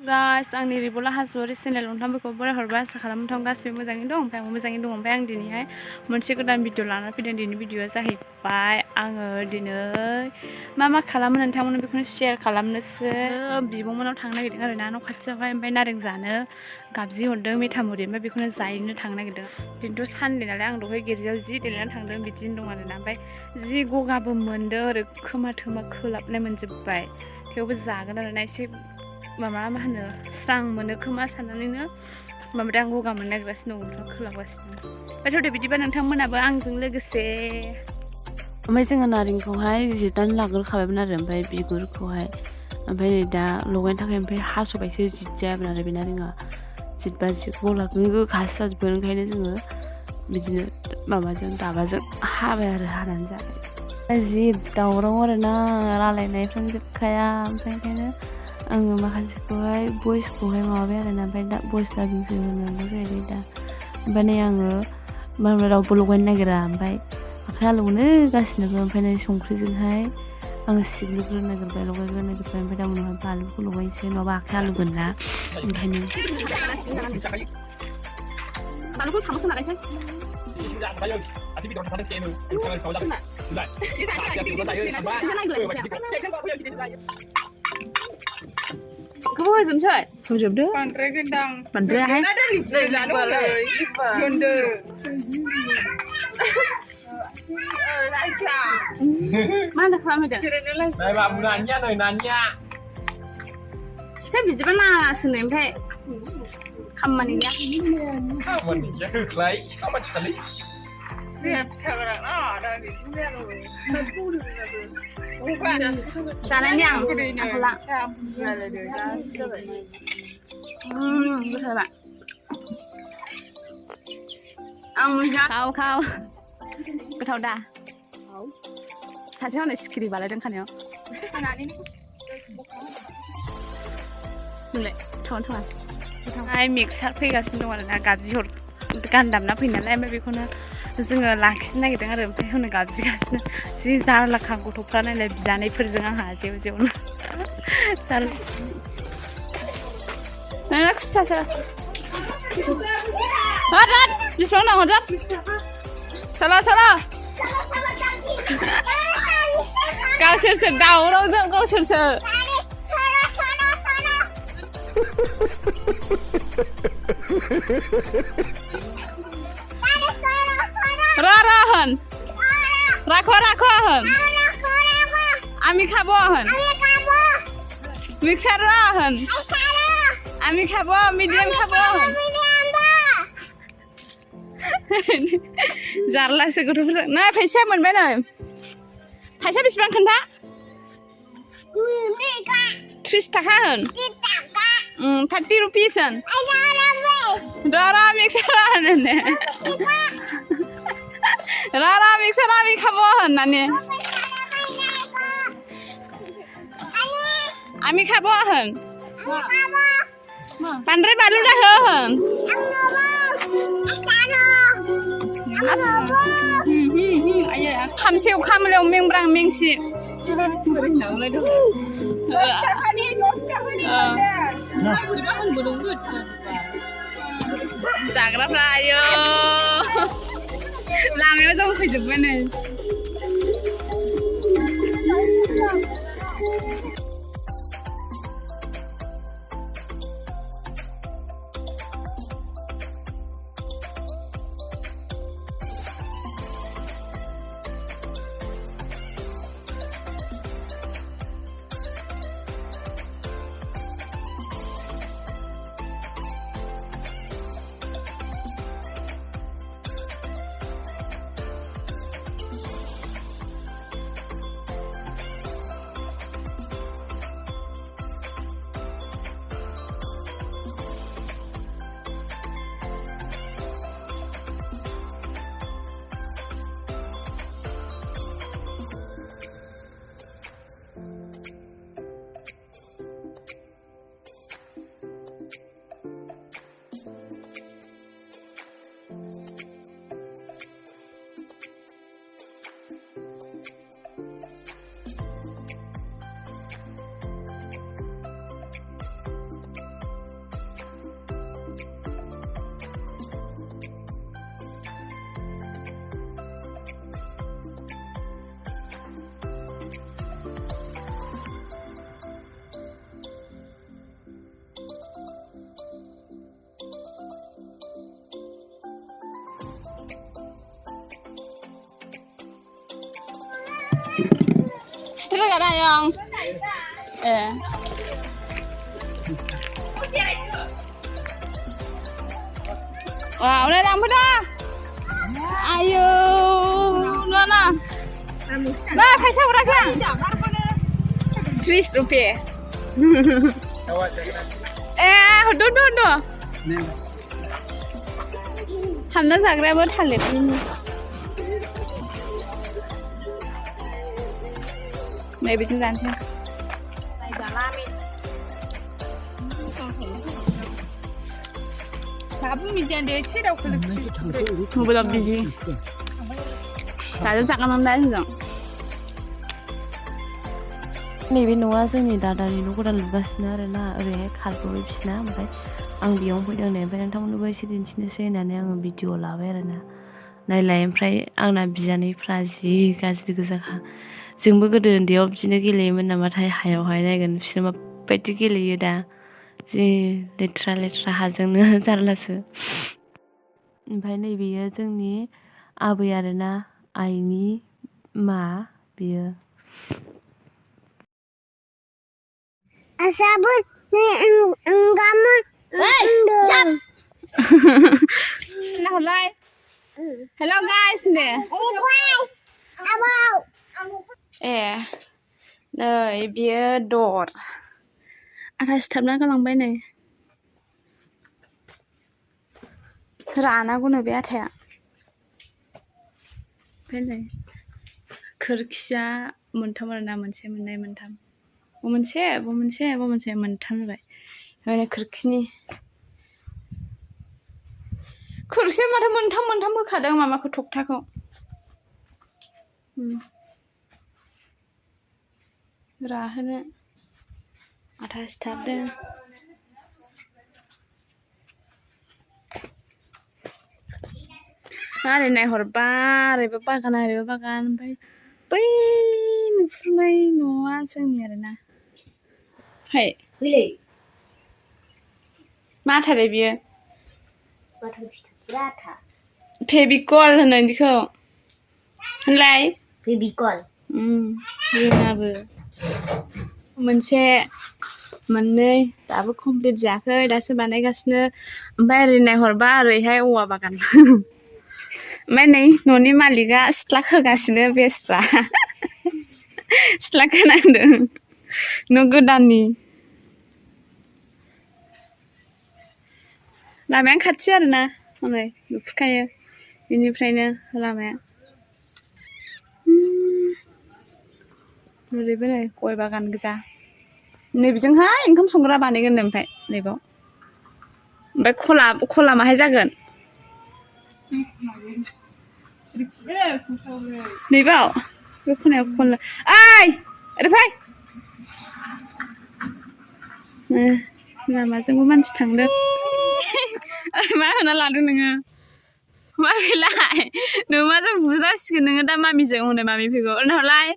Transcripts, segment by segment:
गास आंनि रिबला हाजोआरि चेनेल नोंथांमोनखौ बरायहरबाय आसा खालामो नोंथां गासैबो मोजाङैनो दं ओमफ्राय आं मोजाङैनो दं ओमफ्राय आं दिनैहाय मोनसे गोदान भिडिअ लाना फैदों दिनै भिडिअआ जाहैबाय आङो दिनै मा खालामो नोंथांमोननो बेखौनो शेयार खालामनोसो बिब'मोनाव थांनो नागिरदों आरो ना न' खाथियावहाय ओमफ्राय नारें जानो गाबजि हरदों मेथामुरि ओमफ्राय बेखौनो जाहैनो थांनो नागिरदों दिनैथ' सानदे नालाय आं दहाय गिर्जायाव जि देलायनानै थांदों बिदिनो दं आरोना ओमफ्राय जि गगाबो मोनदों ओरै खोमा थोमा खोलाबनाय मोनजोब्बाय थेवबो जागोन आरोना एसे माबा मा होनो स्रां मोनो खोमा साननानैनो माबादों आं गगा मोननो नागिरगासिनो दं खोलाबगासिनो ओमफ्राय थौदो बिदिबा नोंथांमोनाबो आंजों लोगोसे ओमफ्राय जोङो नारेंखौहाय जिरनानै लाग्रोखाबायमोन आरो ओमफ्राय बिगुरखौहाय ओमफ्राय नै दा लगायनो थाखाय ओमफ्राय हास'बायसो जिदजायामोन आरो बे नारेंआ जिदबा गला गोखासो जाजोबगोन ओंखायनो जोङो बिदिनो माबाजों दाबाजों हाबाय आरो हानानै जाबाय जि दावराव आरोना रायलायनायफ्रानो जोबखाया ओमफ्राय ओंखायनो आङो माखासेखौहाय भइसखौहाय माबाबाय आरोना ओमफ्य दा भइस लागिंसो होनांगौ जाहैबाय दा ओमफ्राय नै आङो माबा रावबो लगायनो नागिरा ओमफ्राय आखाइ हालौनो गासिनोबो ओमफ्राय नै संख्रिजोंहाय आङो सिग्लिग्रोनो नागिरबाय लगायग्रोनो नागिरबाय ओमफ्य दा उनावहाय बानलुखौ लगायनोसै नङाबा आखाइ हालौगोन ना ओंखायनो बानलुखौ सामसो लागायसै Kamu mau jam saya? Kamu jam deh? Pandai gendang. Pandai ya? Gendang. Mana kamu dah? Saya baru nanya, nanya. Saya bisa mana senin pe? Kamu ni ya? Kamu ni ya kelai, kamu cakap. Lihat sekarang ada di dunia loh. Caranya aku lah. Betul tak? Kau. Kau dah. Saya nak skri balik dengan kau. Mulai, tahun. Hai mixer fैगासिनो दं आरोना गाबजि हर गान दामना फैनाय नालाय ओमफ्राय बेखौनो जोङो लाखिनो नागिरदों आरो ओमफ्राय हनै गाबजिगासिनो जि जारलाखा गथ'फ्रा नायलाय बिजानायफोरजों आंहा जेवनो नोंना खुसिथासो हाद बिसिबां नांगौ जाब चला गावसोरसो दावरावजों गावसोरसो Rahan. Rakho. Ami khabo han. Mixer rahan. Ami khabo medium khabo han. Jarla se gथ'फोरजों ना फैसा मोनबाय नै फैसा बेसेबां खोन्था 30 थाखा होन 30 रुपीस होन Rara mixer rahan ne Rara mixer ami khabo honnane Ami khabo hon Pandrai balu dah hon Ayo khamseu khamleu mengrang mengsi Zagrafra ayo लामायाव जों फैजोबबाय नै Terus ada yang Wah, udah lampu dah. Ayo, Nona. Nah, kaisa berapa? 30 rupiah. Dua. Hanna zagraya buat halit ini. Nih bikin nanti. Tapi misalnya dia cerita kalau Belum busy. Tadi jangan nonton dong. नैबे न'आ जोंनि दादानि न' गोदान लुगासिनो आरोना ओरैहाय खारबोबाय बिसिना ओमफ्राय आं बेयावनो फैदों नै ओमफ्राय नोंथांमोननोबो एसे दिन्थिनोसै होननानै आङो भिडिअ लाबाय आरोना नायलाय ओमफ्राय आंना बिजानैफ्रा जि गाज्रि गोजाखा जोंबो गोदो उन्दैयाव बिदिनो गेलेयोमोन नामाथाय हायावहाय नायगोन बिसोर माबायदि गेलेयो दा जि लेथ्रा हाजोंनो जारलासो ओमफ्राय नैबेयो जोंनि आबै आरोना आइनि मा बियो Sabun kamu Hello guys deh. नै बियो दर आथा सिथाबना गालांबाय नै रानागौनो बे आथाया ओमफ्राय नै खोरखिया मोनथाम आरोना मोनसे मोननै मोनथाम मोनथाम जाबाय ओमफ्राय खोरखिया माथो मोनथाम होखादों माबाखौ थखथाखौ राहोनो आथा सिथाबदों ओरै नायहरबा ओरैबो बागान ओमफ्राय बै नुहुरनाय न'आ जोंनि आरोना हाय मा थारै बियो फेबिकल होनो बिदिखौ होनलाय Febikol. रोङाबो मोनसे मोननै दाबो कमप्लिट जायाखै दासो बानायगासिनो ओमफ्राय ओरै नायहरबा ओरैहाय औवा बागान ओमफ्राय नै न'नि मालिकआ सिथ्ला खोगासिनो बेस्रा सिथ्ला खोनांदों न' गोदाननि लामाया खाथि आरोना हनै नुहुरखायो बेनिफ्रायनो लामाया ओरैबो नै गय बागान गोजा नैबेजोंहाय ओंखाम संग्रा बानायगोन ओमफ्राय नैबाव ओमफ्राय खला माहाय जागोन नैबाव बे खनायाव खला ओइ ओरै फै लामाजोंबो मानसि थांदों मा होना लादों नोङो मा बेलाय नोमाजों बुजासिगोन नोङो दा मामिजों हनै मामि फैगौ उनावलाय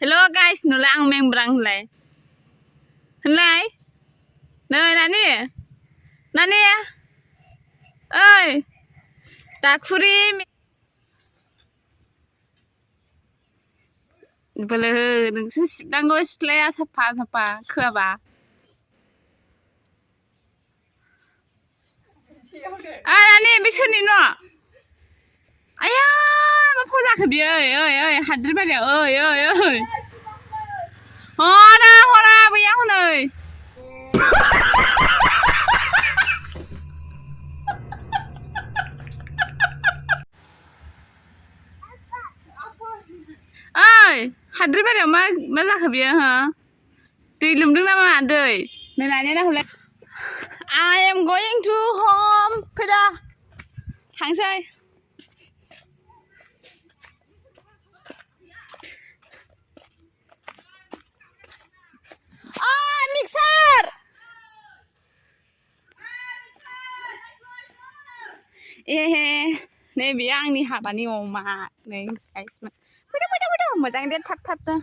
हेल' गाइस नुलाय आं मेंब्रां होनलाय नै नानि ओइ दाखुरि बोलो नोंसो सिबनांगौ सिथ्लाया साफा खोआबा नानि बे सोरनि न' आया मा फाव जाखो बियो ओइ हाद्रि बारियाव ओइ हरा बैया हनै ओइ हाद्रि बारियाव मा जाखो बियो हो दै लोमदों नामा दै नायनानै नाहरलाय I am going to home फैदा थांसै मिक्सार नै बेयो आंनि हाबानि अमा नै गाइस फैदो मोजां दे थाब